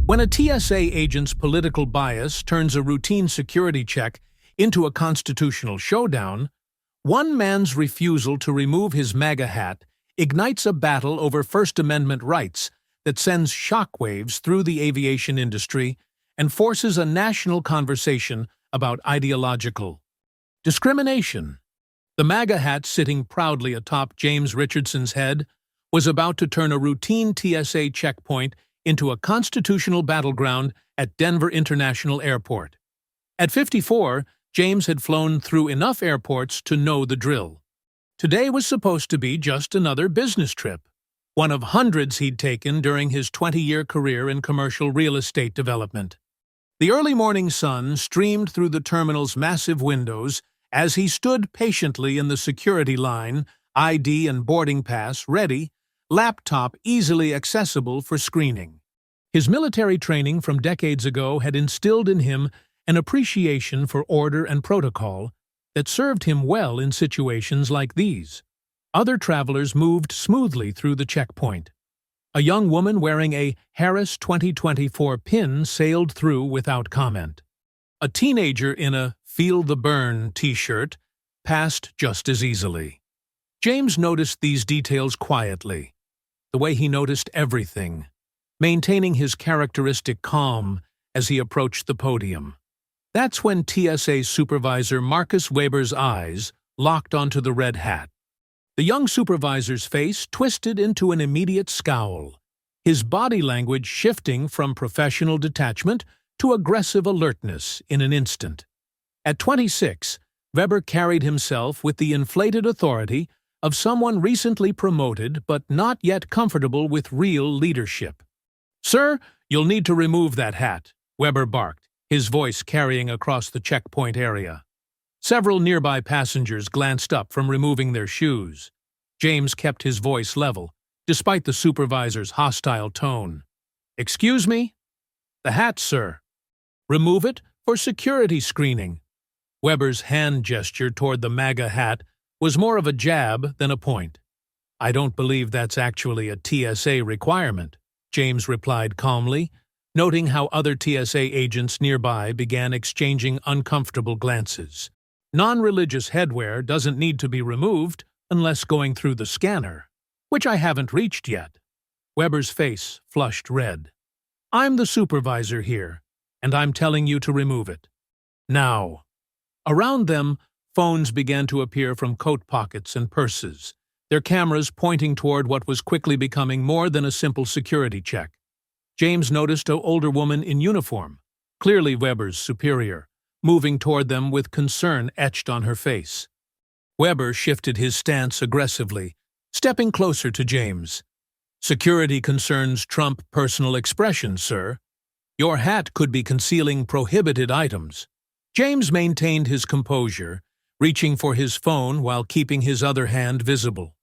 When a TSA agent's political bias turns a routine security check into a constitutional showdown, one man's refusal to remove his MAGA hat ignites a battle over First Amendment rights that sends shockwaves through the aviation industry and forces a national conversation about ideological discrimination. The MAGA hat sitting proudly atop James Richardson's head was about to turn a routine TSA checkpoint into a constitutional battleground at Denver International Airport. At 54, James had flown through enough airports to know the drill. Today was supposed to be just another business trip, one of hundreds he'd taken during his 20-year career in commercial real estate development. The early morning sun streamed through the terminal's massive windows as he stood patiently in the security line, ID and boarding pass ready, laptop easily accessible for screening. His military training from decades ago had instilled in him an appreciation for order and protocol that served him well in situations like these. Other travelers moved smoothly through the checkpoint. A young woman wearing a Harris 2024 pin sailed through without comment. A teenager in a Feel the Burn t-shirt passed just as easily. James noticed these details quietly, the way he noticed everything, maintaining his characteristic calm as he approached the podium. That's when TSA Supervisor Marcus Weber's eyes locked onto the red hat. The young supervisor's face twisted into an immediate scowl, his body language shifting from professional detachment to aggressive alertness in an instant. At 26, Weber carried himself with the inflated authority of someone recently promoted but not yet comfortable with real leadership. "Sir, you'll need to remove that hat," Weber barked, his voice carrying across the checkpoint area. Several nearby passengers glanced up from removing their shoes. James kept his voice level, despite the supervisor's hostile tone. "Excuse me?" "The hat, sir." "Remove it for security screening." Weber's hand gesture toward the MAGA hat was more of a jab than a point. "I don't believe that's actually a TSA requirement," James replied calmly, noting how other TSA agents nearby began exchanging uncomfortable glances. "Non-religious headwear doesn't need to be removed unless going through the scanner, which I haven't reached yet." Weber's face flushed red. "I'm the supervisor here, and I'm telling you to remove it. Now." Around them, phones began to appear from coat pockets and purses, their cameras pointing toward what was quickly becoming more than a simple security check. James noticed an older woman in uniform, clearly Weber's superior, moving toward them with concern etched on her face. Weber shifted his stance aggressively, stepping closer to James. "Security concerns trump personal expression, sir. Your hat could be concealing prohibited items." James maintained his composure, reaching for his phone while keeping his other hand visible.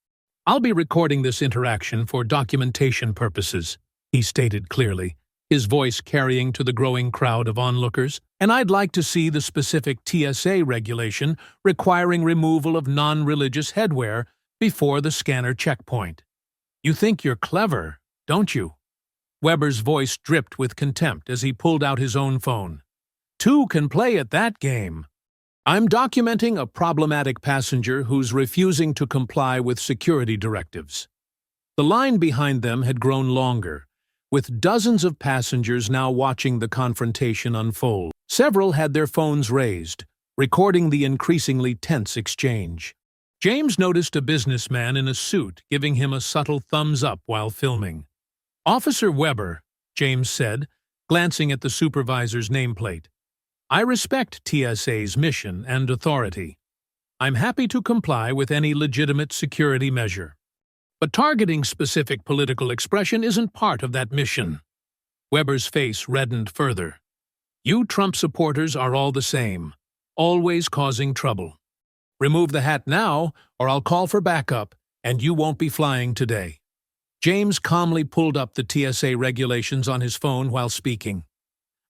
"I'll be recording this interaction for documentation purposes," he stated clearly, his voice carrying to the growing crowd of onlookers, "and I'd like to see the specific TSA regulation requiring removal of non-religious headwear before the scanner checkpoint. You think you're clever, don't you?" Weber's voice dripped with contempt as he pulled out his own phone. "Two can play at that game. I'm documenting a problematic passenger who's refusing to comply with security directives." The line behind them had grown longer, with dozens of passengers now watching the confrontation unfold. Several had their phones raised, recording the increasingly tense exchange. James noticed a businessman in a suit giving him a subtle thumbs up while filming. "Officer Weber," James said, glancing at the supervisor's nameplate. "I respect TSA's mission and authority. I'm happy to comply with any legitimate security measure. But targeting specific political expression isn't part of that mission." Weber's face reddened further. "You Trump supporters are all the same, always causing trouble. Remove the hat now, or I'll call for backup, and you won't be flying today." James calmly pulled up the TSA regulations on his phone while speaking.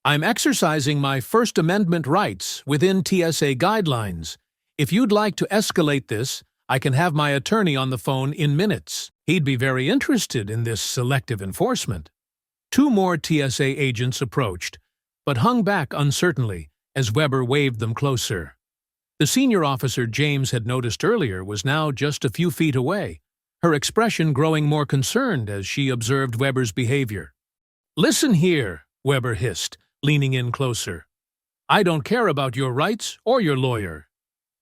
"I'm exercising my First Amendment rights within TSA guidelines. If you'd like to escalate this, I can have my attorney on the phone in minutes. He'd be very interested in this selective enforcement." Two more TSA agents approached, but hung back uncertainly as Weber waved them closer. The senior officer James had noticed earlier was now just a few feet away, her expression growing more concerned as she observed Weber's behavior. "Listen here," Weber hissed, leaning in closer. "I don't care about your rights or your lawyer.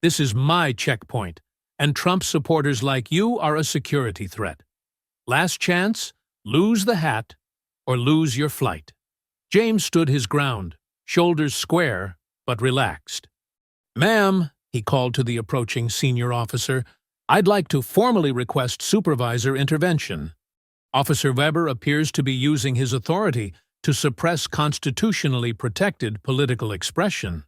This is my checkpoint, and Trump supporters like you are a security threat. Last chance, lose the hat or lose your flight." James stood his ground, shoulders square but relaxed. "Ma'am," he called to the approaching senior officer, "I'd like to formally request supervisor intervention." Officer Weber appears to be using his authority to suppress constitutionally protected political expression.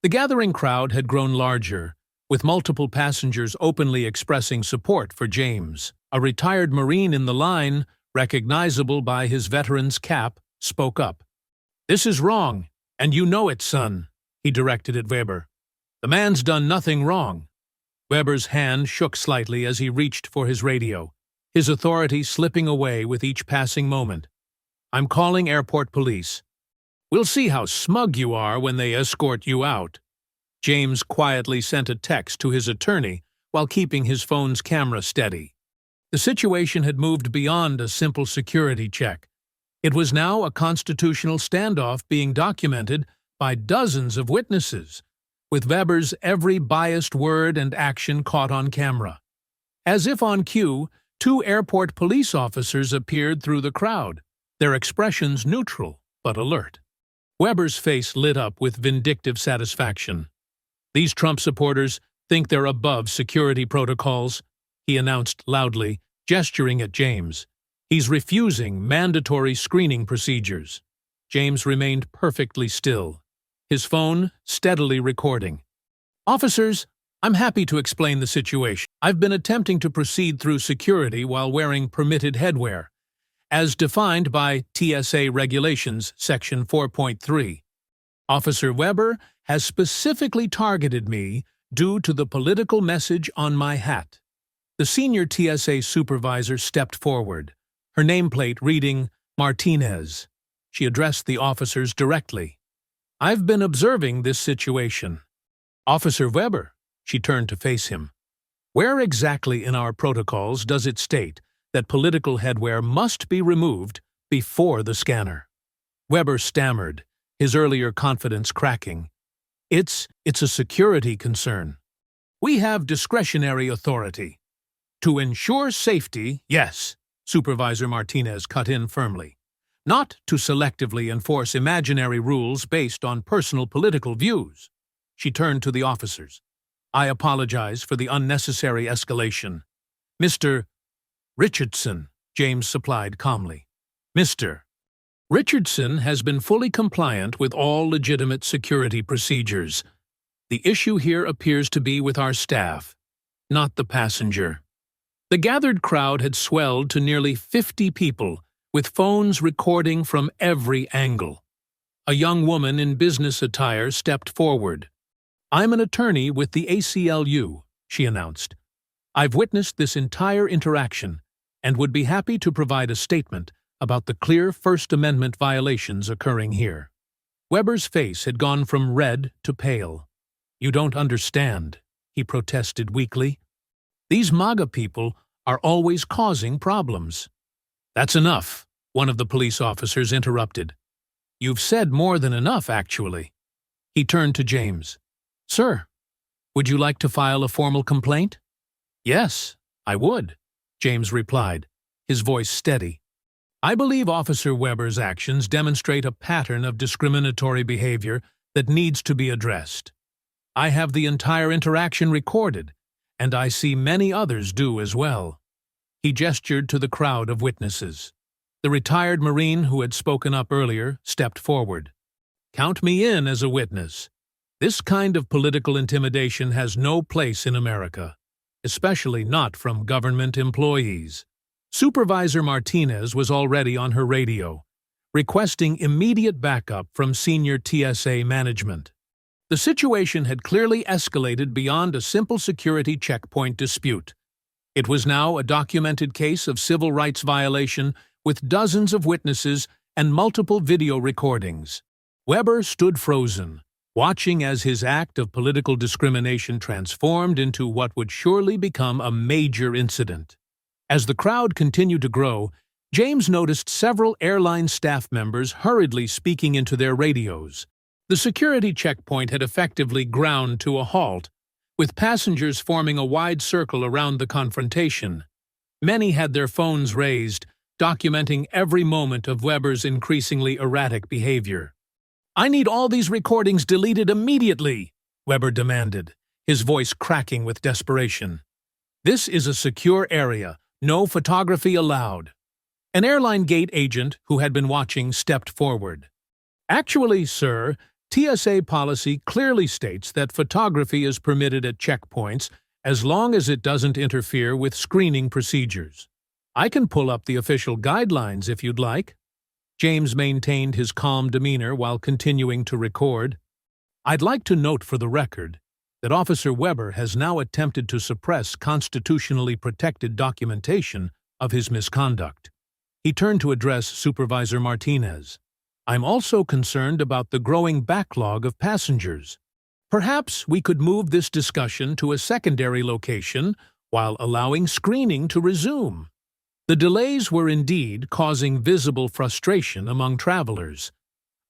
The gathering crowd had grown larger, with multiple passengers openly expressing support for James. A retired Marine in the line, recognizable by his veteran's cap, spoke up. "This is wrong, and you know it, son," he directed at Weber. "The man's done nothing wrong." Weber's hand shook slightly as he reached for his radio, his authority slipping away with each passing moment. "I'm calling airport police. We'll see how smug you are when they escort you out." James quietly sent a text to his attorney while keeping his phone's camera steady. The situation had moved beyond a simple security check. It was now a constitutional standoff being documented by dozens of witnesses, with Weber's every biased word and action caught on camera. As if on cue, two airport police officers appeared through the crowd, their expressions neutral but alert. Weber's face lit up with vindictive satisfaction. "These Trump supporters think they're above security protocols," he announced loudly, gesturing at James. "He's refusing mandatory screening procedures." James remained perfectly still, his phone steadily recording. "Officers, I'm happy to explain the situation. I've been attempting to proceed through security while wearing permitted headwear, as defined by TSA Regulations, Section 4.3. Officer Weber has specifically targeted me due to the political message on my hat." The senior TSA supervisor stepped forward, her nameplate reading Martinez. She addressed the officers directly. "I've been observing this situation. Officer Weber," she turned to face him, "where exactly in our protocols does it state that political headwear must be removed before the scanner?" Weber stammered, his earlier confidence cracking. It's a security concern. We have discretionary authority." "To ensure safety, yes," Supervisor Martinez cut in firmly. "Not to selectively enforce imaginary rules based on personal political views." She turned to the officers. "I apologize for the unnecessary escalation. Mr. Richardson," James supplied calmly. "Mr. Richardson has been fully compliant with all legitimate security procedures. The issue here appears to be with our staff, not the passenger." The gathered crowd had swelled to nearly 50 people, with phones recording from every angle. A young woman in business attire stepped forward. "I'm an attorney with the ACLU," she announced. "I've witnessed this entire interaction and would be happy to provide a statement about the clear First Amendment violations occurring here." Weber's face had gone from red to pale. "You don't understand," he protested weakly. "These MAGA people are always causing problems." "That's enough," one of the police officers interrupted. "You've said more than enough, actually." He turned to James. "Sir, would you like to file a formal complaint?" "Yes, I would," James replied, his voice steady. "I believe Officer Weber's actions demonstrate a pattern of discriminatory behavior that needs to be addressed. I have the entire interaction recorded, and I see many others do as well." He gestured to the crowd of witnesses. The retired Marine who had spoken up earlier stepped forward. "Count me in as a witness. This kind of political intimidation has no place in America, especially not from government employees." Supervisor Martinez was already on her radio, requesting immediate backup from senior TSA management. The situation had clearly escalated beyond a simple security checkpoint dispute. It was now a documented case of civil rights violation with dozens of witnesses and multiple video recordings. Weber stood frozen, watching as his act of political discrimination transformed into what would surely become a major incident. As the crowd continued to grow, James noticed several airline staff members hurriedly speaking into their radios. The security checkpoint had effectively ground to a halt, with passengers forming a wide circle around the confrontation. Many had their phones raised, documenting every moment of Weber's increasingly erratic behavior. "I need all these recordings deleted immediately," Weber demanded, his voice cracking with desperation. "This is a secure area. No photography allowed." An airline gate agent who had been watching stepped forward. "Actually, sir, TSA policy clearly states that photography is permitted at checkpoints as long as it doesn't interfere with screening procedures. I can pull up the official guidelines if you'd like." James maintained his calm demeanor while continuing to record. "I'd like to note for the record that Officer Weber has now attempted to suppress constitutionally protected documentation of his misconduct." He turned to address Supervisor Martinez. "I'm also concerned about the growing backlog of passengers. Perhaps we could move this discussion to a secondary location while allowing screening to resume." The delays were indeed causing visible frustration among travelers.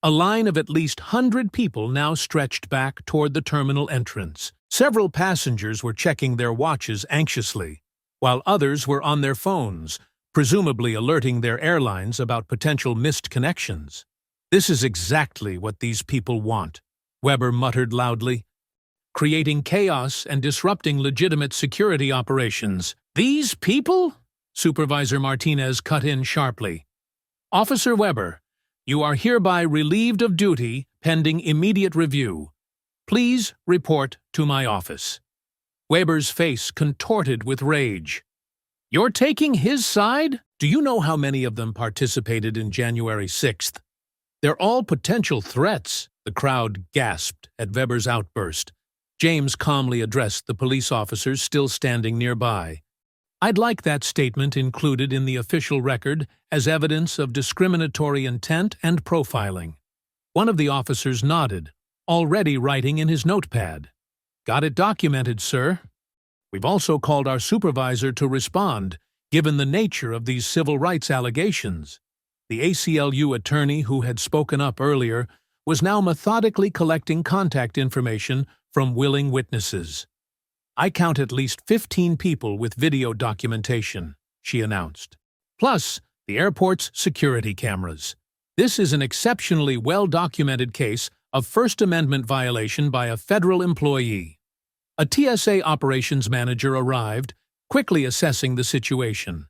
A line of at least 100 people now stretched back toward the terminal entrance. Several passengers were checking their watches anxiously, while others were on their phones, presumably alerting their airlines about potential missed connections. "This is exactly what these people want," Weber muttered loudly. "Creating chaos and disrupting legitimate security operations." "These people?" Supervisor Martinez cut in sharply. "Officer Weber, you are hereby relieved of duty pending immediate review. Please report to my office." Weber's face contorted with rage. "You're taking his side? Do you know how many of them participated in January 6th? They're all potential threats." The crowd gasped at Weber's outburst. James calmly addressed the police officers still standing nearby. "I'd like that statement included in the official record as evidence of discriminatory intent and profiling." One of the officers nodded, already writing in his notepad. "Got it documented, sir. We've also called our supervisor to respond, given the nature of these civil rights allegations." The ACLU attorney who had spoken up earlier was now methodically collecting contact information from willing witnesses. "I count at least 15 people with video documentation," she announced. "Plus, the airport's security cameras. This is an exceptionally well-documented case of First Amendment violation by a federal employee." A TSA operations manager arrived, quickly assessing the situation.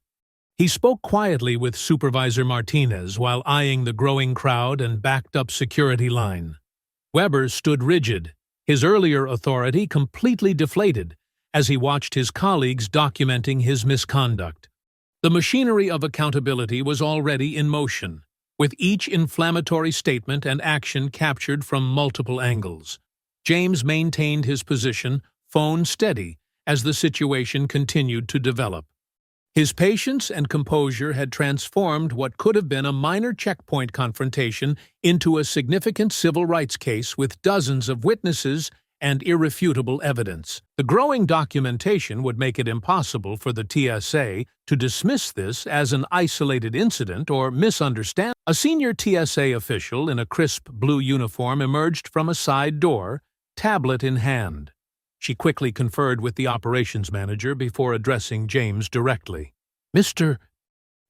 He spoke quietly with Supervisor Martinez while eyeing the growing crowd and backed-up security line. Weber stood rigid, his earlier authority completely deflated, as he watched his colleagues documenting his misconduct. The machinery of accountability was already in motion, with each inflammatory statement and action captured from multiple angles. James maintained his position, phone steady, as the situation continued to develop. His patience and composure had transformed what could have been a minor checkpoint confrontation into a significant civil rights case with dozens of witnesses and irrefutable evidence. The growing documentation would make it impossible for the TSA to dismiss this as an isolated incident or misunderstanding. A senior TSA official in a crisp blue uniform emerged from a side door, tablet in hand. She quickly conferred with the operations manager before addressing James directly. "Mr.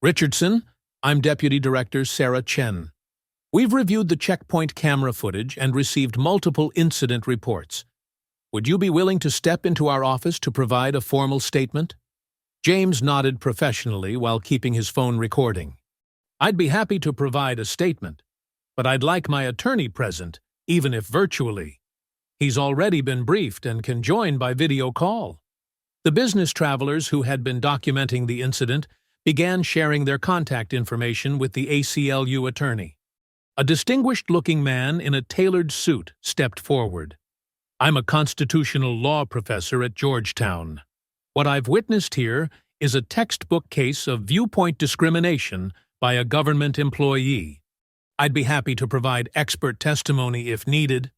Richardson, I'm Deputy Director Sarah Chen. We've reviewed the checkpoint camera footage and received multiple incident reports. Would you be willing to step into our office to provide a formal statement?" James nodded professionally while keeping his phone recording. "I'd be happy to provide a statement, but I'd like my attorney present, even if virtually. He's already been briefed and can join by video call." The business travelers who had been documenting the incident began sharing their contact information with the ACLU attorney. A distinguished-looking man in a tailored suit stepped forward. "I'm a constitutional law professor at Georgetown. What I've witnessed here is a textbook case of viewpoint discrimination by a government employee. I'd be happy to provide expert testimony if needed.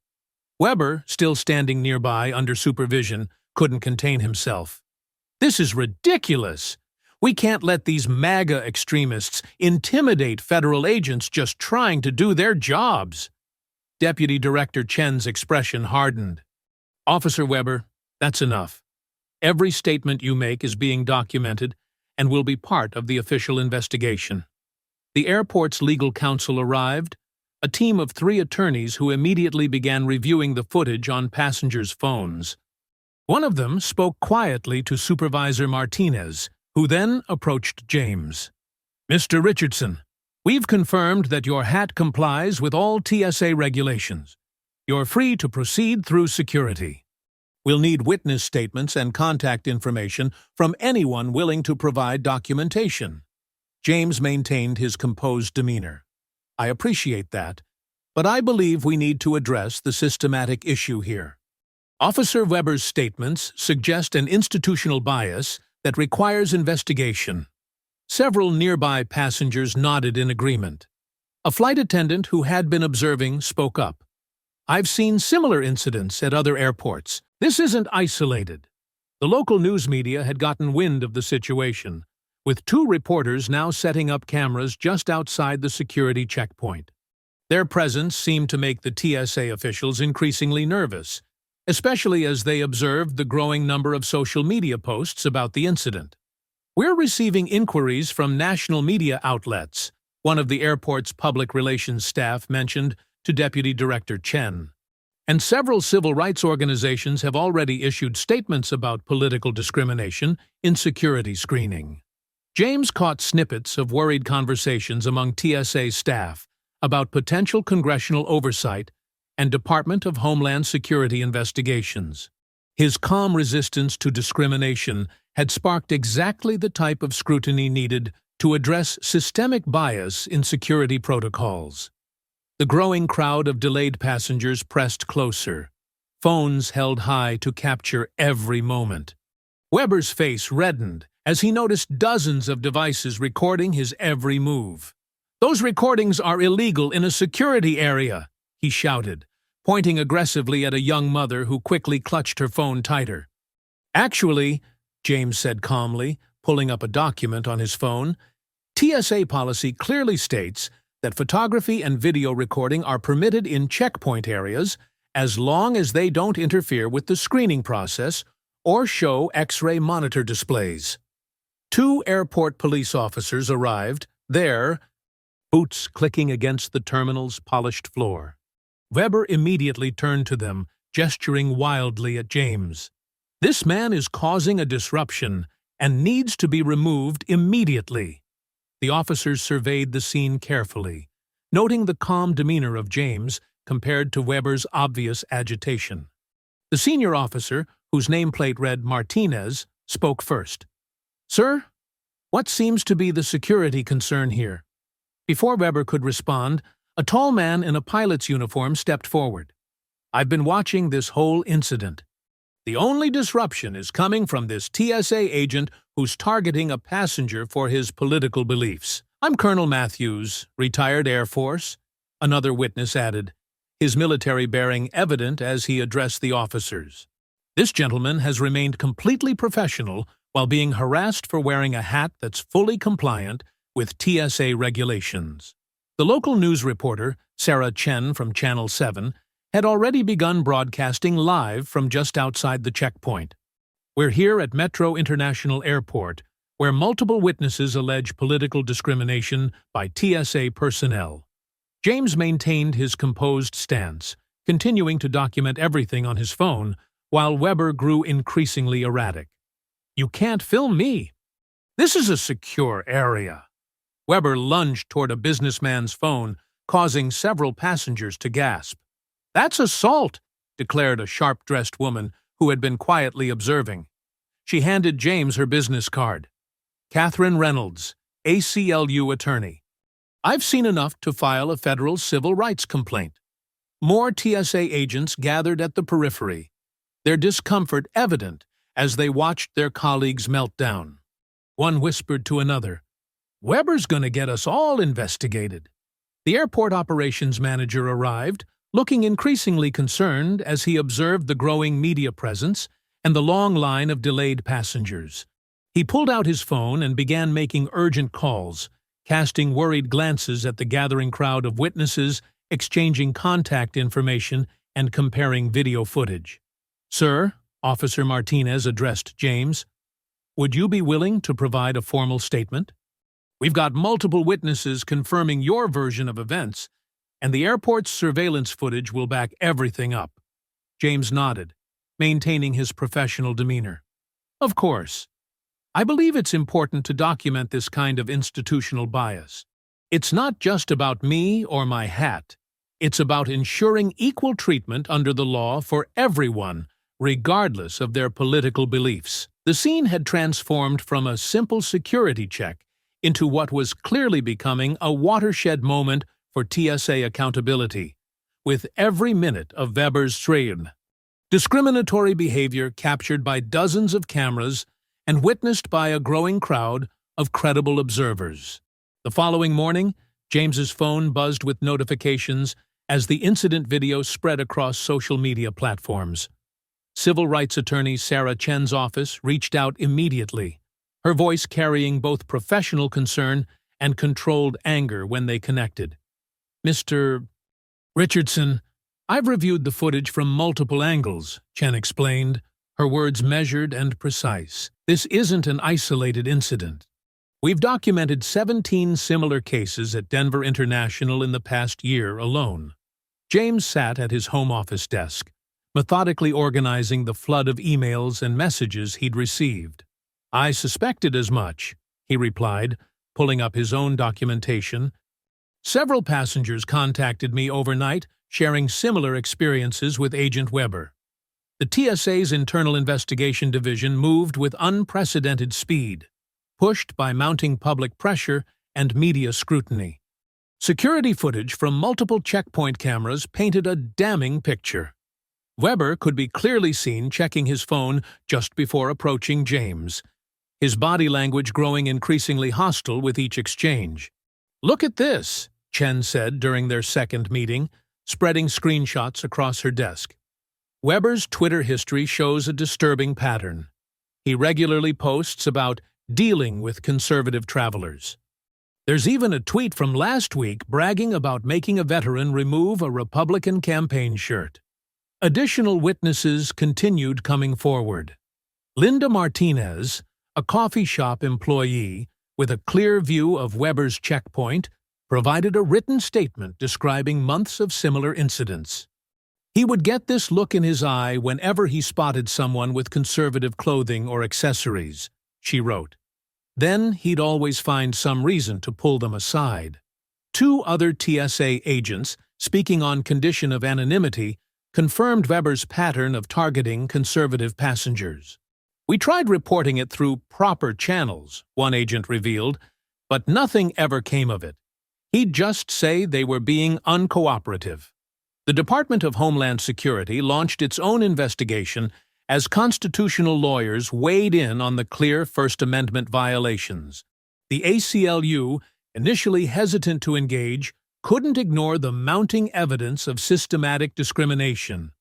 Weber, still standing nearby under supervision, couldn't contain himself. This is ridiculous. We can't let these MAGA extremists intimidate federal agents just trying to do their jobs. Deputy Director Chen's expression hardened. Officer Weber, that's enough. Every statement you make is being documented and will be part of the official investigation. The airport's legal counsel arrived, a team of 3 attorneys who immediately began reviewing the footage on passengers' phones. One of them spoke quietly to Supervisor Martinez, who then approached James. Mr. Richardson, we've confirmed that your hat complies with all TSA regulations. You're free to proceed through security. We'll need witness statements and contact information from anyone willing to provide documentation. James maintained his composed demeanor. I appreciate that, but I believe we need to address the systematic issue here. Officer Weber's statements suggest an institutional bias that requires investigation. Several nearby passengers nodded in agreement. A flight attendant who had been observing spoke up. I've seen similar incidents at other airports. This isn't isolated. The local news media had gotten wind of the situation, with 2 reporters now setting up cameras just outside the security checkpoint. Their presence seemed to make the TSA officials increasingly nervous, especially as they observed the growing number of social media posts about the incident. We're receiving inquiries from national media outlets, one of the airport's public relations staff mentioned to Deputy Director Chen. And several civil rights organizations have already issued statements about political discrimination in security screening. James caught snippets of worried conversations among TSA staff about potential congressional oversight and Department of Homeland Security investigations. His calm resistance to discrimination had sparked exactly the type of scrutiny needed to address systemic bias in security protocols. The growing crowd of delayed passengers pressed closer, phones held high to capture every moment. Weber's face reddened as he noticed dozens of devices recording his every move. "Those recordings are illegal in a security area," he shouted, pointing aggressively at a young mother who quickly clutched her phone tighter. "Actually," James said calmly, pulling up a document on his phone, "TSA policy clearly states that photography and video recording are permitted in checkpoint areas as long as they don't interfere with the screening process or show X-ray monitor displays." 2 airport police officers arrived, their boots clicking against the terminal's polished floor. Weber immediately turned to them, gesturing wildly at James. "This man is causing a disruption and needs to be removed immediately." The officers surveyed the scene carefully, noting the calm demeanor of James compared to Weber's obvious agitation. The senior officer, whose nameplate read Martinez, spoke first. "Sir, what seems to be the security concern here?" Before Weber could respond, a tall man in a pilot's uniform stepped forward. "I've been watching this whole incident. The only disruption is coming from this TSA agent who's targeting a passenger for his political beliefs. I'm Colonel Matthews, retired Air Force," another witness added, his military bearing evident as he addressed the officers. "This gentleman has remained completely professional while being harassed for wearing a hat that's fully compliant with TSA regulations." The local news reporter, Sarah Chen from Channel 7, had already begun broadcasting live from just outside the checkpoint. "We're here at Metro International Airport, where multiple witnesses allege political discrimination by TSA personnel." James maintained his composed stance, continuing to document everything on his phone, while Weber grew increasingly erratic. "You can't film me. This is a secure area." Weber lunged toward a businessman's phone, causing several passengers to gasp. "That's assault," declared a sharp-dressed woman who had been quietly observing. She handed James her business card. "Catherine Reynolds, ACLU attorney. I've seen enough to file a federal civil rights complaint." More TSA agents gathered at the periphery, their discomfort evident as they watched their colleagues melt down. One whispered to another, "Weber's going to get us all investigated." The airport operations manager arrived, looking increasingly concerned as he observed the growing media presence and the long line of delayed passengers. He pulled out his phone and began making urgent calls, casting worried glances at the gathering crowd of witnesses, exchanging contact information, and comparing video footage. "Sir," Officer Martinez addressed James, "would you be willing to provide a formal statement? We've got multiple witnesses confirming your version of events, and the airport's surveillance footage will back everything up." James nodded, maintaining his professional demeanor. "Of course. I believe it's important to document this kind of institutional bias. It's not just about me or my hat. It's about ensuring equal treatment under the law for everyone, regardless of their political beliefs." The scene had transformed from a simple security check into what was clearly becoming a watershed moment for TSA accountability, with every minute of Weber's train. Discriminatory behavior captured by dozens of cameras and witnessed by a growing crowd of credible observers. The following morning, James's phone buzzed with notifications as the incident video spread across social media platforms. Civil rights attorney Sarah Chen's office reached out immediately, her voice carrying both professional concern and controlled anger when they connected. "Mr. Richardson, I've reviewed the footage from multiple angles," Chen explained, her words measured and precise. "This isn't an isolated incident. We've documented 17 similar cases at Denver International in the past year alone." James sat at his home office desk, methodically organizing the flood of emails and messages he'd received. "I suspected as much," he replied, pulling up his own documentation. "Several passengers contacted me overnight, sharing similar experiences with Agent Weber." The TSA's Internal Investigation Division moved with unprecedented speed, pushed by mounting public pressure and media scrutiny. Security footage from multiple checkpoint cameras painted a damning picture. Weber could be clearly seen checking his phone just before approaching James, his body language growing increasingly hostile with each exchange. "Look at this," Chen said during their second meeting, spreading screenshots across her desk. Weber's Twitter history shows a disturbing pattern. He regularly posts about dealing with conservative travelers. There's even a tweet from last week bragging about making a veteran remove a Republican campaign shirt. Additional witnesses continued coming forward. Linda Martinez, a coffee shop employee with a clear view of Weber's checkpoint, provided a written statement describing months of similar incidents. He would get this look in his eye whenever he spotted someone with conservative clothing or accessories, she wrote. Then he'd always find some reason to pull them aside. 2 other TSA agents, speaking on condition of anonymity, confirmed Weber's pattern of targeting conservative passengers. "We tried reporting it through proper channels," one agent revealed, "but nothing ever came of it. He'd just say they were being uncooperative." The Department of Homeland Security launched its own investigation as constitutional lawyers weighed in on the clear First Amendment violations. The ACLU, initially hesitant to engage, couldn't ignore the mounting evidence of systematic discrimination.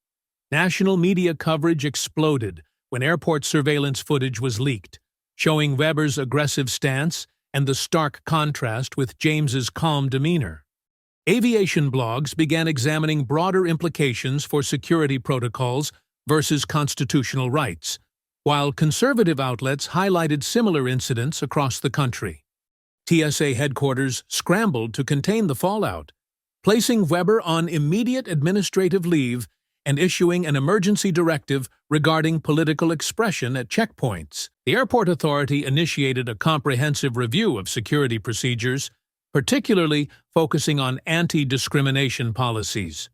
National media coverage exploded when airport surveillance footage was leaked, showing Weber's aggressive stance and the stark contrast with James's calm demeanor. Aviation blogs began examining broader implications for security protocols versus constitutional rights, while conservative outlets highlighted similar incidents across the country. TSA headquarters scrambled to contain the fallout, placing Weber on immediate administrative leave and issuing an emergency directive regarding political expression at checkpoints. The airport authority initiated a comprehensive review of security procedures, particularly focusing on anti-discrimination policies.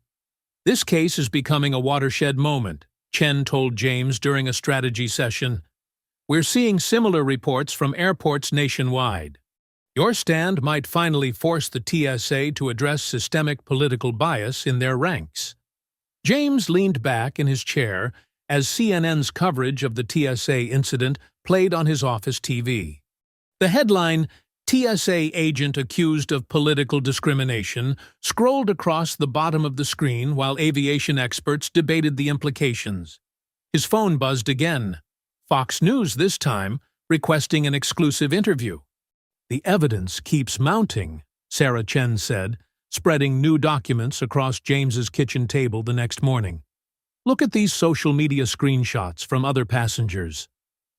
"This case is becoming a watershed moment," Chen told James during a strategy session. "We're seeing similar reports from airports nationwide. Your stand might finally force the TSA to address systemic political bias in their ranks." James leaned back in his chair as CNN's coverage of the TSA incident played on his office TV. The headline, TSA agent accused of political discrimination scrolled across the bottom of the screen while aviation experts debated the implications. His phone buzzed again. Fox News this time, requesting an exclusive interview. "The evidence keeps mounting," Sarah Chen said, spreading new documents across James's kitchen table the next morning. "Look at these social media screenshots from other passengers.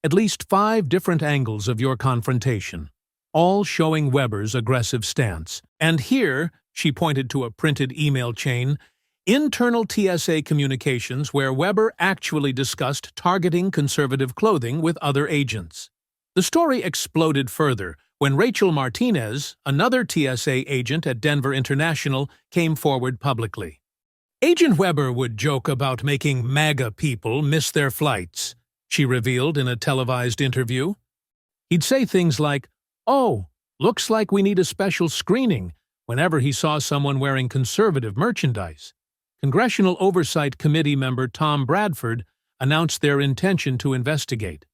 At least 5 different angles of your confrontation, all showing Weber's aggressive stance. And here," she pointed to a printed email chain, "internal TSA communications where Weber actually discussed targeting conservative clothing with other agents." The story exploded further when Rachel Martinez, another TSA agent at Denver International, came forward publicly. "Agent Weber would joke about making MAGA people miss their flights," she revealed in a televised interview. "He'd say things like, 'Oh, looks like we need a special screening,' whenever he saw someone wearing conservative merchandise." Congressional Oversight Committee member Tom Bradford announced their intention to investigate.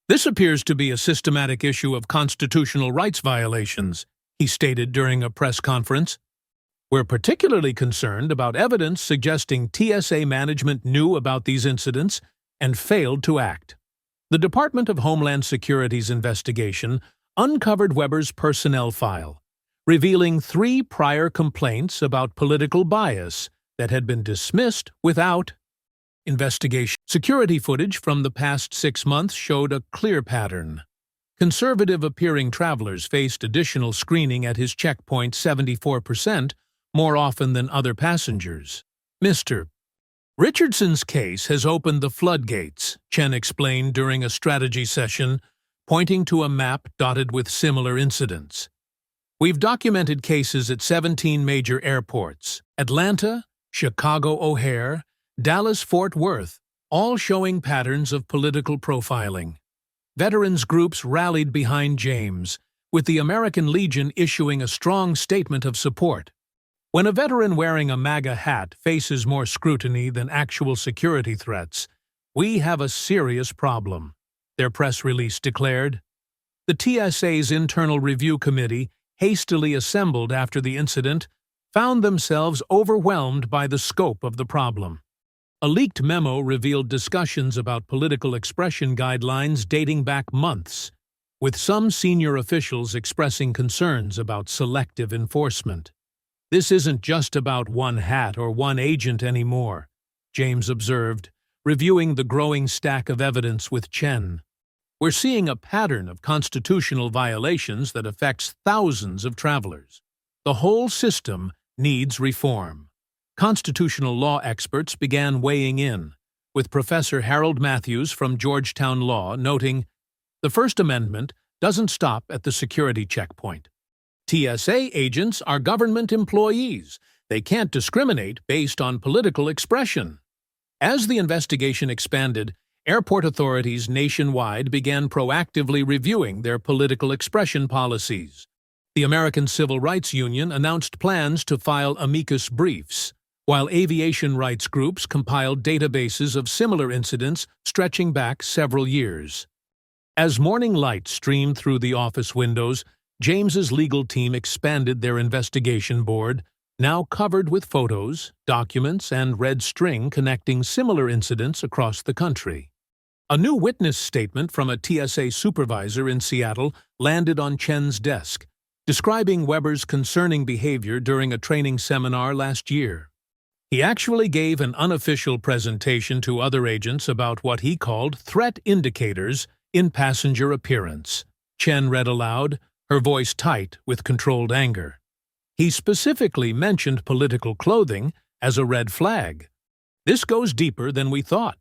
"This appears to be a systematic issue of constitutional rights violations," he stated during a press conference. "We're particularly concerned about evidence suggesting TSA management knew about these incidents and failed to act." The Department of Homeland Security's investigation uncovered Weber's personnel file, revealing 3 prior complaints about political bias that had been dismissed without investigation. Security footage from the past 6 months showed a clear pattern. Conservative-appearing travelers faced additional screening at his checkpoint 74% more often than other passengers. Mr. Richardson's case has opened the floodgates, Chen explained during a strategy session, pointing to a map dotted with similar incidents. "We've documented cases at 17 major airports: Atlanta, Chicago O'Hare, Dallas-Fort Worth, all showing patterns of political profiling." Veterans groups rallied behind James, with the American Legion issuing a strong statement of support. "When a veteran wearing a MAGA hat faces more scrutiny than actual security threats, we have a serious problem," their press release declared. The TSA's Internal Review Committee, hastily assembled after the incident, found themselves overwhelmed by the scope of the problem. A leaked memo revealed discussions about political expression guidelines dating back months, with some senior officials expressing concerns about selective enforcement. "This isn't just about one hat or one agent anymore," James observed, reviewing the growing stack of evidence with Chen. "We're seeing a pattern of constitutional violations that affects thousands of travelers. The whole system needs reform." Constitutional law experts began weighing in, with Professor Harold Matthews from Georgetown Law noting, "The First Amendment doesn't stop at the security checkpoint. TSA agents are government employees. They can't discriminate based on political expression." As the investigation expanded, airport authorities nationwide began proactively reviewing their political expression policies. The American Civil Rights Union announced plans to file amicus briefs, while aviation rights groups compiled databases of similar incidents stretching back several years. As morning light streamed through the office windows, James's legal team expanded their investigation board, now covered with photos, documents, and red string connecting similar incidents across the country. A new witness statement from a TSA supervisor in Seattle landed on Chen's desk, describing Weber's concerning behavior during a training seminar last year. He actually gave an unofficial presentation to other agents about what he called threat indicators in passenger appearance. Chen read aloud, her voice tight with controlled anger. He specifically mentioned political clothing as a red flag. "This goes deeper than we thought."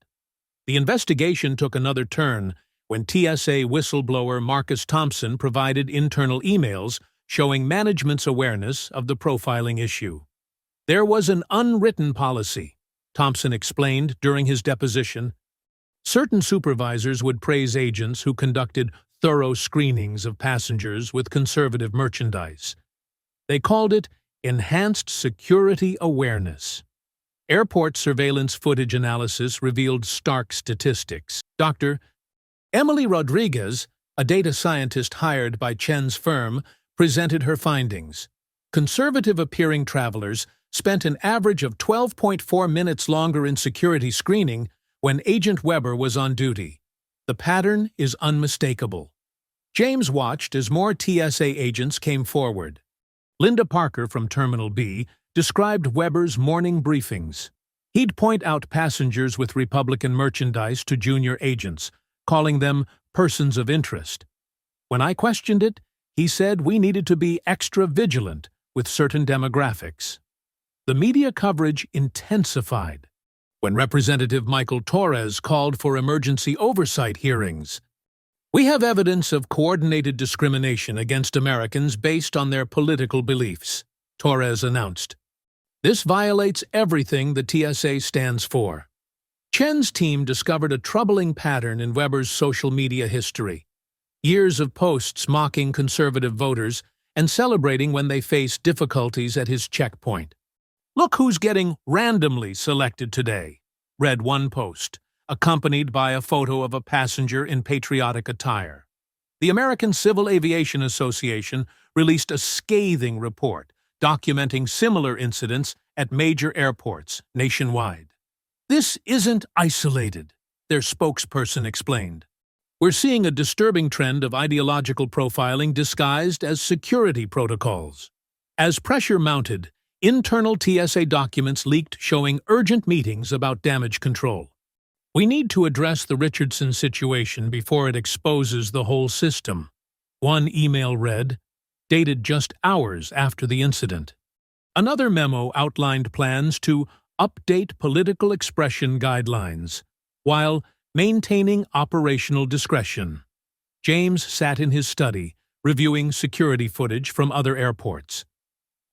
The investigation took another turn when TSA whistleblower Marcus Thompson provided internal emails showing management's awareness of the profiling issue. "There was an unwritten policy," Thompson explained during his deposition. Certain supervisors would praise agents who conducted thorough screenings of passengers with conservative merchandise. They called it enhanced security awareness. Airport surveillance footage analysis revealed stark statistics. Dr. Emily Rodriguez, a data scientist hired by Chen's firm, presented her findings. Conservative-appearing travelers spent an average of 12.4 minutes longer in security screening when Agent Weber was on duty. The pattern is unmistakable. James watched as more TSA agents came forward. Linda Parker from Terminal B described Weber's morning briefings. He'd point out passengers with Republican merchandise to junior agents, calling them persons of interest. When I questioned it, he said we needed to be extra vigilant with certain demographics. The media coverage intensified when Representative Michael Torres called for emergency oversight hearings. We have evidence of coordinated discrimination against Americans based on their political beliefs, Torres announced. This violates everything the TSA stands for. Chen's team discovered a troubling pattern in Weber's social media history. Years of posts mocking conservative voters and celebrating when they face difficulties at his checkpoint. "Look who's getting randomly selected today," read one post, accompanied by a photo of a passenger in patriotic attire. The American Civil Aviation Association released a scathing report documenting similar incidents at major airports nationwide. "This isn't isolated," their spokesperson explained. "We're seeing a disturbing trend of ideological profiling disguised as security protocols." As pressure mounted, internal TSA documents leaked showing urgent meetings about damage control. "We need to address the Richardson situation before it exposes the whole system," one email read, dated just hours after the incident. Another memo outlined plans to update political expression guidelines, while maintaining operational discretion. James sat in his study, reviewing security footage from other airports.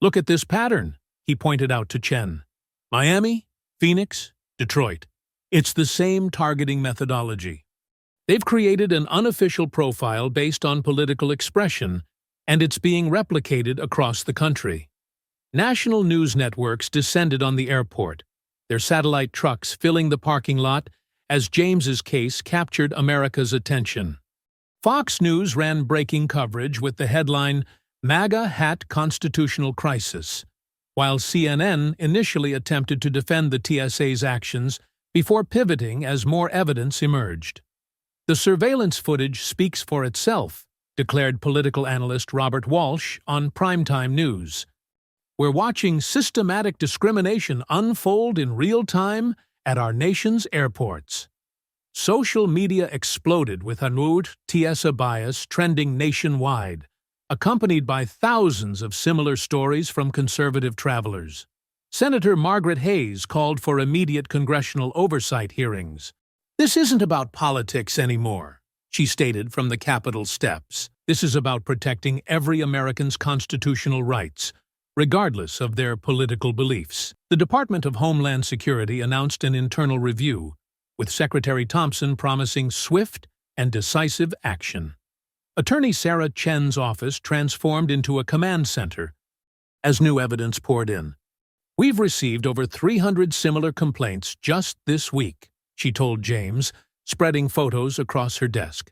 "Look at this pattern," he pointed out to Chen. "Miami, Phoenix, Detroit. It's the same targeting methodology. They've created an unofficial profile based on political expression, and it's being replicated across the country." National news networks descended on the airport, their satellite trucks filling the parking lot as James's case captured America's attention. Fox News ran breaking coverage with the headline, "MAGA Hat Constitutional Crisis," while CNN initially attempted to defend the TSA's actions before pivoting as more evidence emerged. "The surveillance footage speaks for itself," declared political analyst Robert Walsh on Primetime News. "We're watching systematic discrimination unfold in real time at our nation's airports." Social media exploded with Hanwut TSA bias trending nationwide, accompanied by thousands of similar stories from conservative travelers. Senator Margaret Hayes called for immediate congressional oversight hearings. "This isn't about politics anymore," she stated from the Capitol steps. "This is about protecting every American's constitutional rights, regardless of their political beliefs." The Department of Homeland Security announced an internal review, with Secretary Thompson promising swift and decisive action. Attorney Sarah Chen's office transformed into a command center as new evidence poured in. "We've received over 300 similar complaints just this week," she told James, spreading photos across her desk.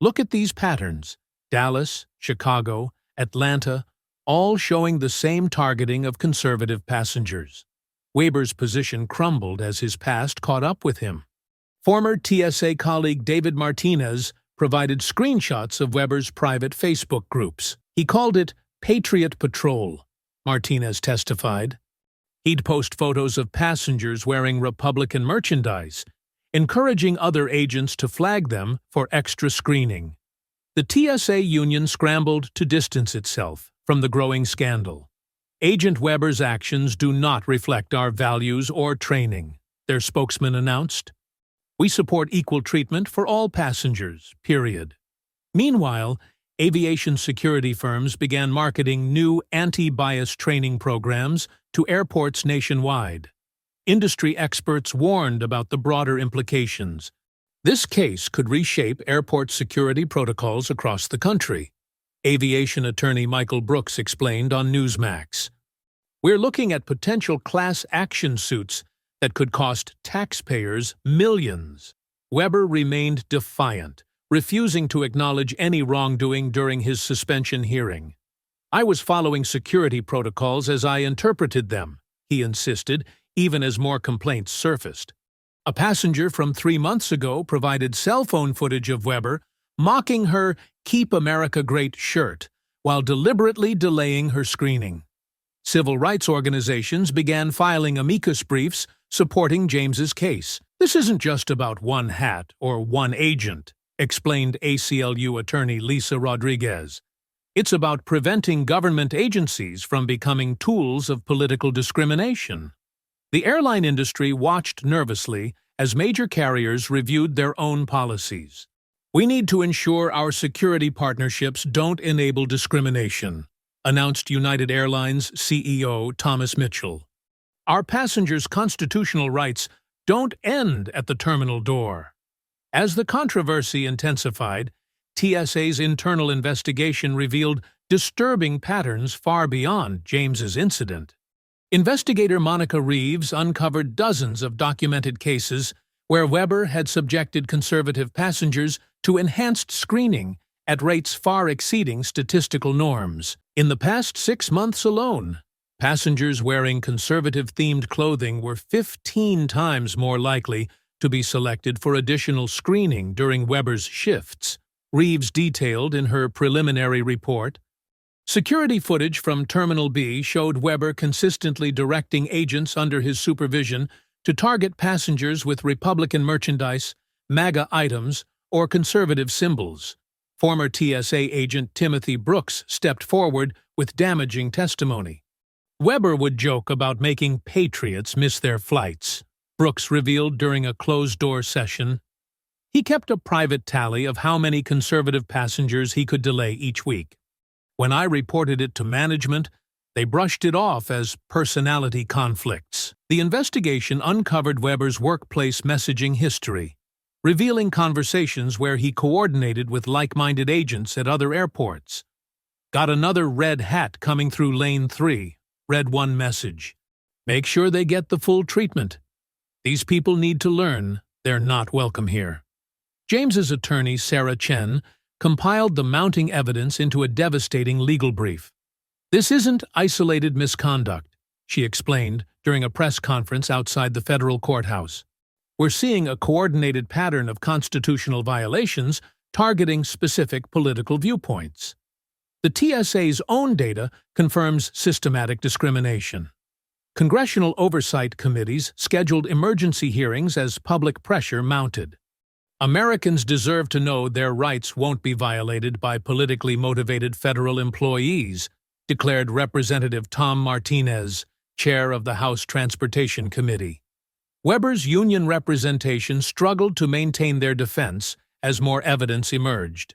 "Look at these patterns: Dallas, Chicago, Atlanta, all showing the same targeting of conservative passengers." Weber's position crumbled as his past caught up with him. Former TSA colleague David Martinez provided screenshots of Weber's private Facebook groups. He called it Patriot Patrol, Martinez testified. He'd post photos of passengers wearing Republican merchandise, encouraging other agents to flag them for extra screening. The TSA union scrambled to distance itself from the growing scandal. "Agent Weber's actions do not reflect our values or training," their spokesman announced. "We support equal treatment for all passengers, period." Meanwhile, aviation security firms began marketing new anti-bias training programs to airports nationwide. Industry experts warned about the broader implications. This case could reshape airport security protocols across the country, aviation attorney Michael Brooks explained on Newsmax. "We're looking at potential class action suits that could cost taxpayers millions." Weber remained defiant, refusing to acknowledge any wrongdoing during his suspension hearing. "I was following security protocols as I interpreted them," he insisted, even as more complaints surfaced. A passenger from 3 months ago provided cell phone footage of Weber mocking her "Keep America Great" shirt while deliberately delaying her screening. Civil rights organizations began filing amicus briefs supporting James's case. "This isn't just about one hat or one agent," explained ACLU attorney Lisa Rodriguez. "It's about preventing government agencies from becoming tools of political discrimination." The airline industry watched nervously as major carriers reviewed their own policies. "We need to ensure our security partnerships don't enable discrimination," announced United Airlines CEO Thomas Mitchell. "Our passengers' constitutional rights don't end at the terminal door." As the controversy intensified, TSA's internal investigation revealed disturbing patterns far beyond James's incident. Investigator Monica Reeves uncovered dozens of documented cases where Weber had subjected conservative passengers to enhanced screening at rates far exceeding statistical norms. In the past 6 months alone, passengers wearing conservative-themed clothing were 15 times more likely to be selected for additional screening during Weber's shifts, Reeves detailed in her preliminary report. Security footage from Terminal B showed Weber consistently directing agents under his supervision to target passengers with Republican merchandise, MAGA items, or conservative symbols. Former TSA agent Timothy Brooks stepped forward with damaging testimony. Weber would joke about making patriots miss their flights, Brooks revealed during a closed-door session. He kept a private tally of how many conservative passengers he could delay each week. "When I reported it to management, they brushed it off as personality conflicts." The investigation uncovered Weber's workplace messaging history, revealing conversations where he coordinated with like-minded agents at other airports. "Got another red hat coming through lane 3, read one message. "Make sure they get the full treatment. These people need to learn they're not welcome here." James's attorney, Sarah Chen, compiled the mounting evidence into a devastating legal brief. "This isn't isolated misconduct," she explained during a press conference outside the federal courthouse. "We're seeing a coordinated pattern of constitutional violations targeting specific political viewpoints." The TSA's own data confirms systematic discrimination. Congressional oversight committees scheduled emergency hearings as public pressure mounted. "Americans deserve to know their rights won't be violated by politically motivated federal employees," declared Representative Tom Martinez, chair of the House Transportation Committee. Weber's union representation struggled to maintain their defense as more evidence emerged.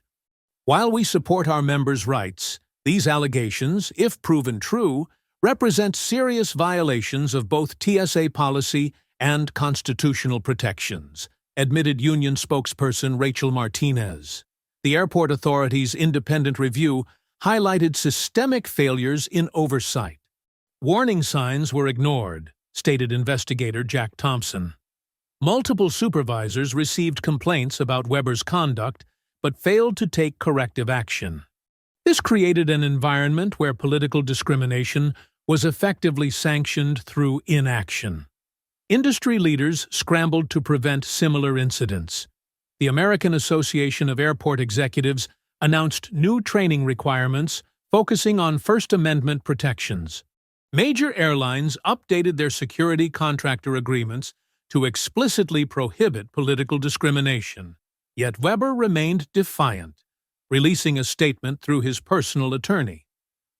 "While we support our members' rights, these allegations, if proven true, represent serious violations of both TSA policy and constitutional protections," admitted union spokesperson Rachel Martinez. The airport authority's independent review highlighted systemic failures in oversight. "Warning signs were ignored," stated investigator Jack Thompson. "Multiple supervisors received complaints about Weber's conduct but failed to take corrective action. This created an environment where political discrimination was effectively sanctioned through inaction." Industry leaders scrambled to prevent similar incidents. The American Association of Airport Executives announced new training requirements focusing on First Amendment protections. Major airlines updated their security contractor agreements to explicitly prohibit political discrimination. Yet Weber remained defiant, releasing a statement through his personal attorney.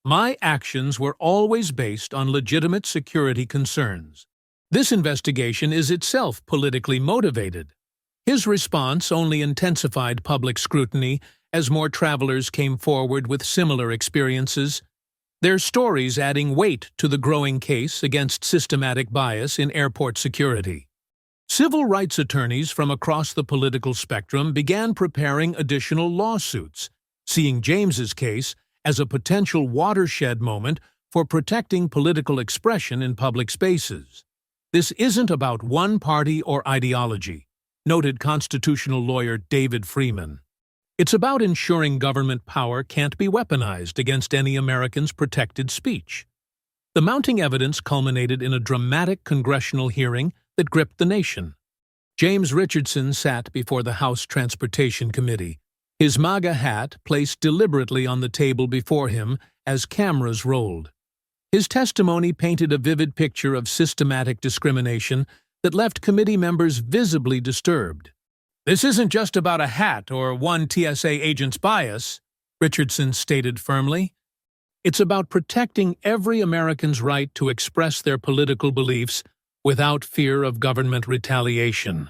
"My actions were always based on legitimate security concerns. This investigation is itself politically motivated." His response only intensified public scrutiny as more travelers came forward with similar experiences, their stories adding weight to the growing case against systematic bias in airport security. Civil rights attorneys from across the political spectrum began preparing additional lawsuits, seeing James's case as a potential watershed moment for protecting political expression in public spaces. "This isn't about one party or ideology," noted constitutional lawyer David Freeman. It's about ensuring government power can't be weaponized against any American's protected speech. The mounting evidence culminated in a dramatic congressional hearing that gripped the nation. James Richardson sat before the House Transportation Committee, his MAGA hat placed deliberately on the table before him as cameras rolled. His testimony painted a vivid picture of systematic discrimination that left committee members visibly disturbed. "This isn't just about a hat or one TSA agent's bias," Richardson stated firmly. "It's about protecting every American's right to express their political beliefs without fear of government retaliation."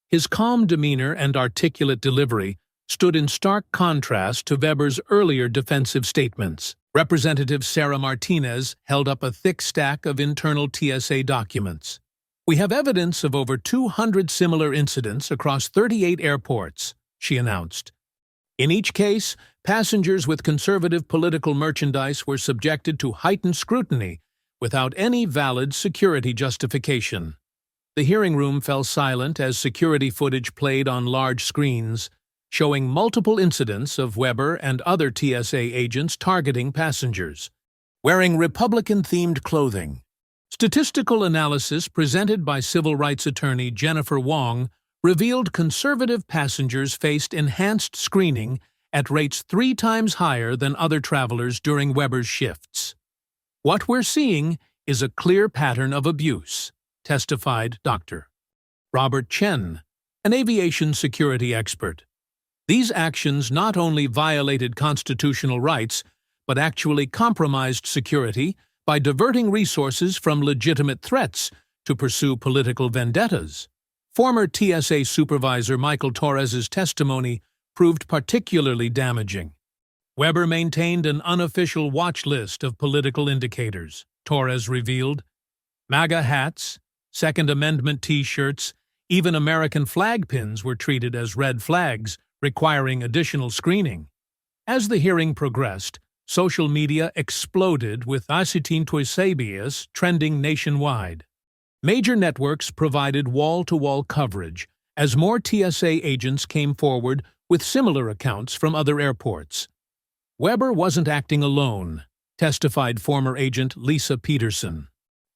His calm demeanor and articulate delivery stood in stark contrast to Weber's earlier defensive statements. Representative Sarah Martinez held up a thick stack of internal TSA documents. "We have evidence of over 200 similar incidents across 38 airports," she announced. "In each case, passengers with conservative political merchandise were subjected to heightened scrutiny without any valid security justification." The hearing room fell silent as security footage played on large screens, showing multiple incidents of Weber and other TSA agents targeting passengers, wearing Republican-themed clothing. Statistical analysis presented by civil rights attorney Jennifer Wong revealed conservative passengers faced enhanced screening at rates 3 times higher than other travelers during Weber's shifts. "What we're seeing is a clear pattern of abuse," testified Dr. Robert Chen, an aviation security expert. "These actions not only violated constitutional rights, but actually compromised security by diverting resources from legitimate threats to pursue political vendettas." Former TSA supervisor Michael Torres's testimony proved particularly damaging. "Weber maintained an unofficial watch list of political indicators," Torres revealed. "MAGA hats, Second Amendment T-shirts, even American flag pins were treated as red flags, requiring additional screening." As the hearing progressed, social media exploded with "Asitin Toisabias" trending nationwide. Major networks provided wall-to-wall coverage as more TSA agents came forward with similar accounts from other airports. "Weber wasn't acting alone," testified former agent Lisa Peterson.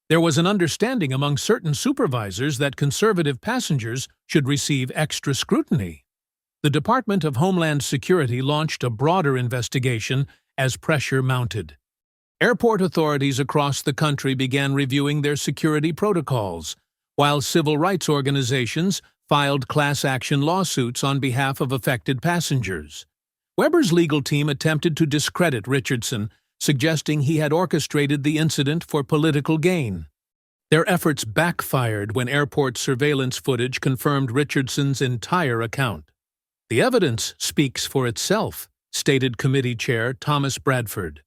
"There was an understanding among certain supervisors that conservative passengers should receive extra scrutiny." The Department of Homeland Security launched a broader investigation as pressure mounted. Airport authorities across the country began reviewing their security protocols, while civil rights organizations filed class action lawsuits on behalf of affected passengers. Weber's legal team attempted to discredit Richardson, suggesting he had orchestrated the incident for political gain. Their efforts backfired when airport surveillance footage confirmed Richardson's entire account. "The evidence speaks for itself," stated committee chair Thomas Bradford.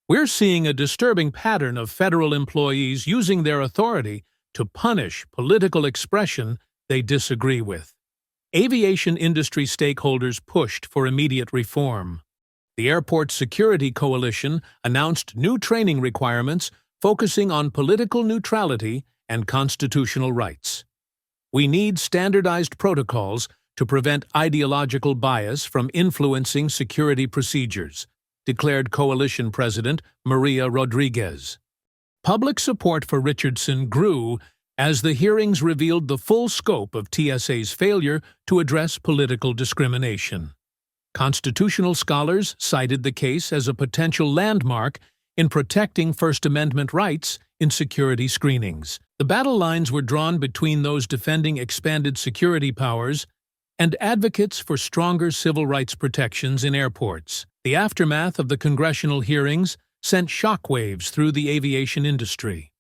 "We're seeing a disturbing pattern of federal employees using their authority to punish political expression they disagree with." Aviation industry stakeholders pushed for immediate reform. The Airport Security Coalition announced new training requirements focusing on political neutrality and constitutional rights. "We need standardized protocols to prevent ideological bias from influencing security procedures," declared Coalition President Maria Rodriguez. Public support for Richardson grew as the hearings revealed the full scope of TSA's failure to address political discrimination. Constitutional scholars cited the case as a potential landmark in protecting First Amendment rights in security screenings. The battle lines were drawn between those defending expanded security powers and advocates for stronger civil rights protections in airports. The aftermath of the congressional hearings sent shockwaves through the aviation industry.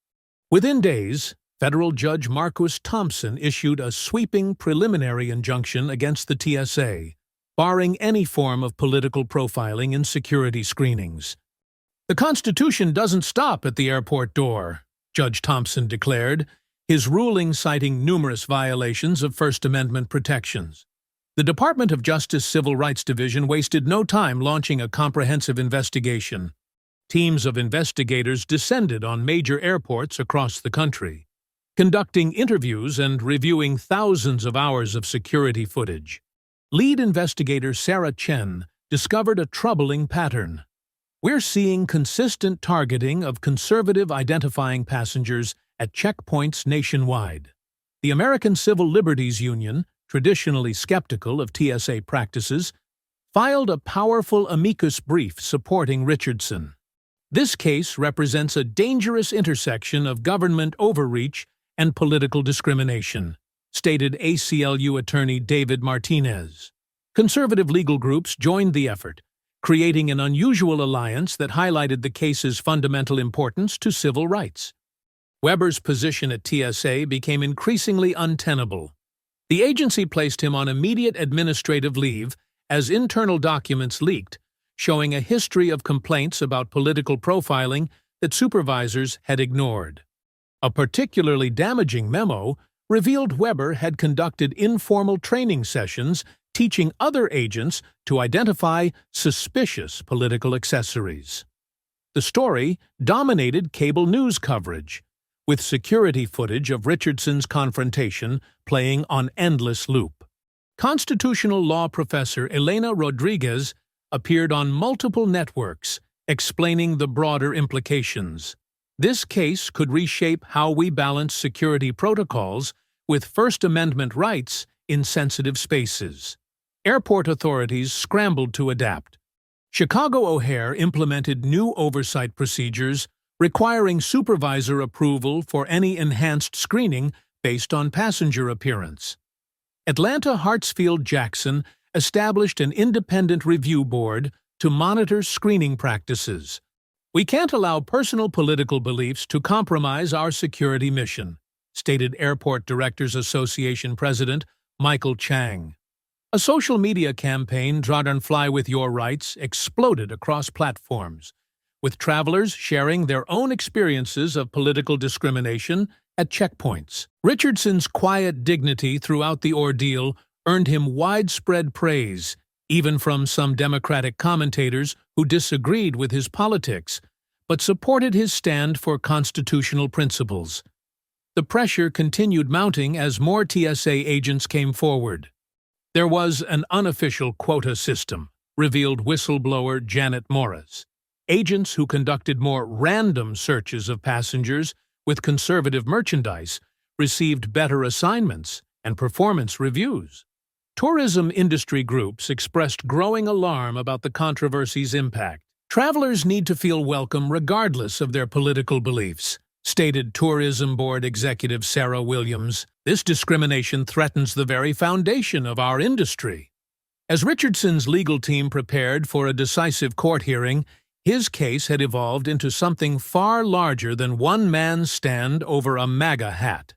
Within days, federal judge Marcus Thompson issued a sweeping preliminary injunction against the TSA, barring any form of political profiling in security screenings. "The Constitution doesn't stop at the airport door," Judge Thompson declared, his ruling citing numerous violations of First Amendment protections. The Department of Justice Civil Rights Division wasted no time launching a comprehensive investigation. Teams of investigators descended on major airports across the country, conducting interviews and reviewing thousands of hours of security footage. lead investigator Sarah Chen discovered a troubling pattern. We're seeing consistent targeting of conservative identifying passengers at checkpoints nationwide. The American Civil Liberties Union, traditionally skeptical of TSA practices, filed a powerful amicus brief supporting Richardson. This case represents a dangerous intersection of government overreach and political discrimination, stated ACLU attorney David Martinez. Conservative legal groups joined the effort, creating an unusual alliance that highlighted the case's fundamental importance to civil rights. Weber's position at TSA became increasingly untenable. The agency placed him on immediate administrative leave as internal documents leaked, showing a history of complaints about political profiling that supervisors had ignored. A particularly damaging memo revealed Weber had conducted informal training sessions teaching other agents to identify suspicious political accessories. The story dominated cable news coverage, with security footage of Richardson's confrontation playing on endless loop. Constitutional law professor Elena Rodriguez appeared on multiple networks, explaining the broader implications. This case could reshape how we balance security protocols with First Amendment rights in sensitive spaces. Airport authorities scrambled to adapt. Chicago O'Hare implemented new oversight procedures requiring supervisor approval for any enhanced screening based on passenger appearance. Atlanta Hartsfield-Jackson established an independent review board to monitor screening practices. We can't allow personal political beliefs to compromise our security mission, stated Airport Directors Association President Michael Chang. A social media campaign, Fly with Your Rights, exploded across platforms, with travelers sharing their own experiences of political discrimination at checkpoints. Richardson's quiet dignity throughout the ordeal earned him widespread praise, even from some Democratic commentators who disagreed with his politics, but supported his stand for constitutional principles. The pressure continued mounting as more TSA agents came forward. There was an unofficial quota system, revealed whistleblower Janet Morris. Agents who conducted more random searches of passengers with conservative merchandise received better assignments and performance reviews. Tourism industry groups expressed growing alarm about the controversy's impact. Travelers need to feel welcome regardless of their political beliefs, stated Tourism Board Executive Sarah Williams. This discrimination threatens the very foundation of our industry. As Richardson's legal team prepared for a decisive court hearing, his case had evolved into something far larger than one man's stand over a MAGA hat.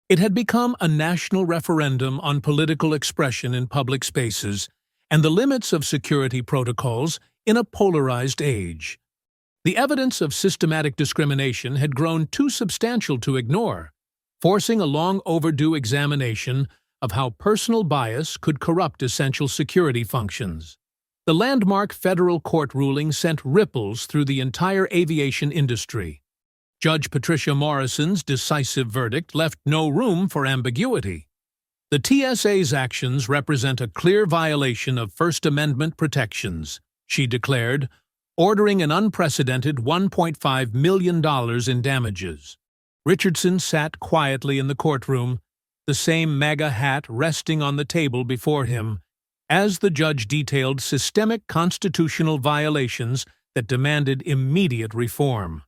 It had become a national referendum on political expression in public spaces and the limits of security protocols in a polarized age. The evidence of systematic discrimination had grown too substantial to ignore, forcing a long-overdue examination of how personal bias could corrupt essential security functions. The landmark federal court ruling sent ripples through the entire aviation industry. Judge Patricia Morrison's decisive verdict left no room for ambiguity. The TSA's actions represent a clear violation of First Amendment protections, she declared, ordering an unprecedented $1.5 million in damages. Richardson sat quietly in the courtroom, the same MAGA hat resting on the table before him, as the judge detailed systemic constitutional violations that demanded immediate reform.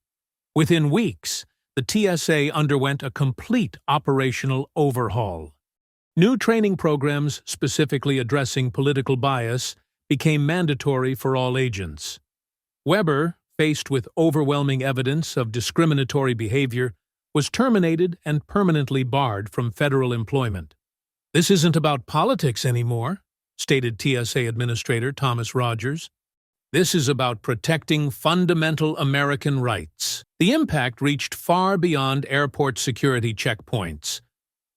Within weeks, the TSA underwent a complete operational overhaul. New training programs specifically addressing political bias became mandatory for all agents. Weber, faced with overwhelming evidence of discriminatory behavior, was terminated and permanently barred from federal employment. "This isn't about politics anymore," stated TSA Administrator Thomas Rogers. "This is about protecting fundamental American rights." The impact reached far beyond airport security checkpoints.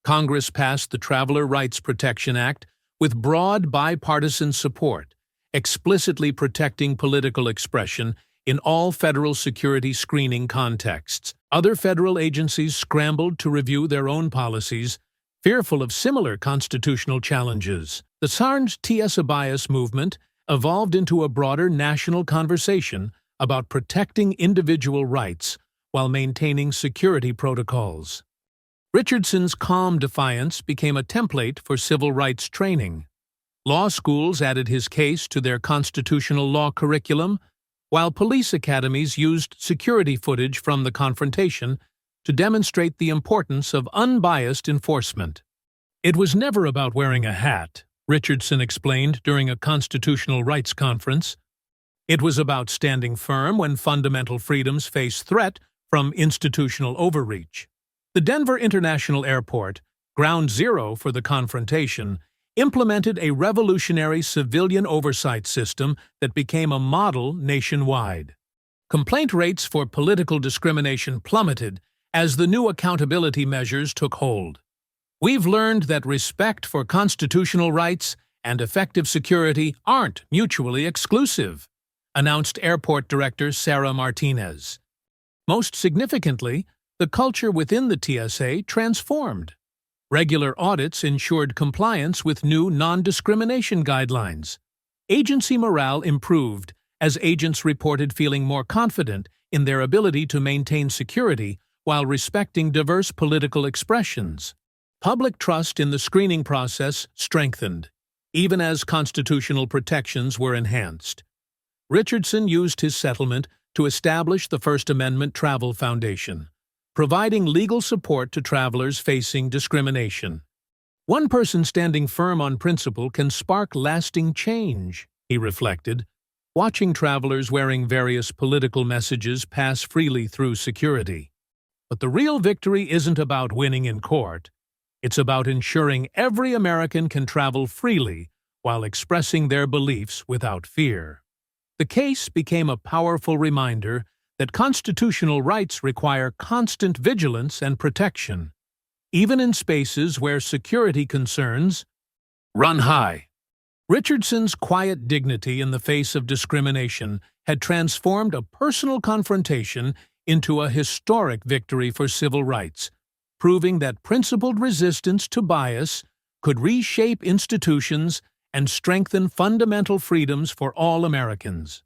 Congress passed the Traveler Rights Protection Act with broad bipartisan support, explicitly protecting political expression in all federal security screening contexts. Other federal agencies scrambled to review their own policies, Fearful of similar constitutional challenges, the Sarnj TS bias movement evolved into a broader national conversation about protecting individual rights while maintaining security protocols. Richardson's calm defiance became a template for civil rights training. Law schools added his case to their constitutional law curriculum, while police academies used security footage from the confrontation to demonstrate the importance of unbiased enforcement. "It was never about wearing a hat," Richardson explained during a constitutional rights conference. "It was about standing firm when fundamental freedoms face threat from institutional overreach." The Denver International Airport, ground zero for the confrontation, implemented a revolutionary civilian oversight system that became a model nationwide. Complaint rates for political discrimination plummeted as the new accountability measures took hold. "We've learned that respect for constitutional rights and effective security aren't mutually exclusive," announced Airport Director Sarah Martinez. Most significantly, the culture within the TSA transformed. Regular audits ensured compliance with new non-discrimination guidelines. Agency morale improved as agents reported feeling more confident in their ability to maintain security while respecting diverse political expressions. Public trust in the screening process strengthened, even as constitutional protections were enhanced. Richardson used his settlement to establish the First Amendment Travel Foundation, providing legal support to travelers facing discrimination. "One person standing firm on principle can spark lasting change," he reflected, watching travelers wearing various political messages pass freely through security. But the real victory isn't about winning in court. It's about ensuring every American can travel freely while expressing their beliefs without fear. The case became a powerful reminder that constitutional rights require constant vigilance and protection, even in spaces where security concerns run high. Richardson's quiet dignity in the face of discrimination had transformed a personal confrontation into a historic victory for civil rights, proving that principled resistance to bias could reshape institutions and strengthen fundamental freedoms for all Americans.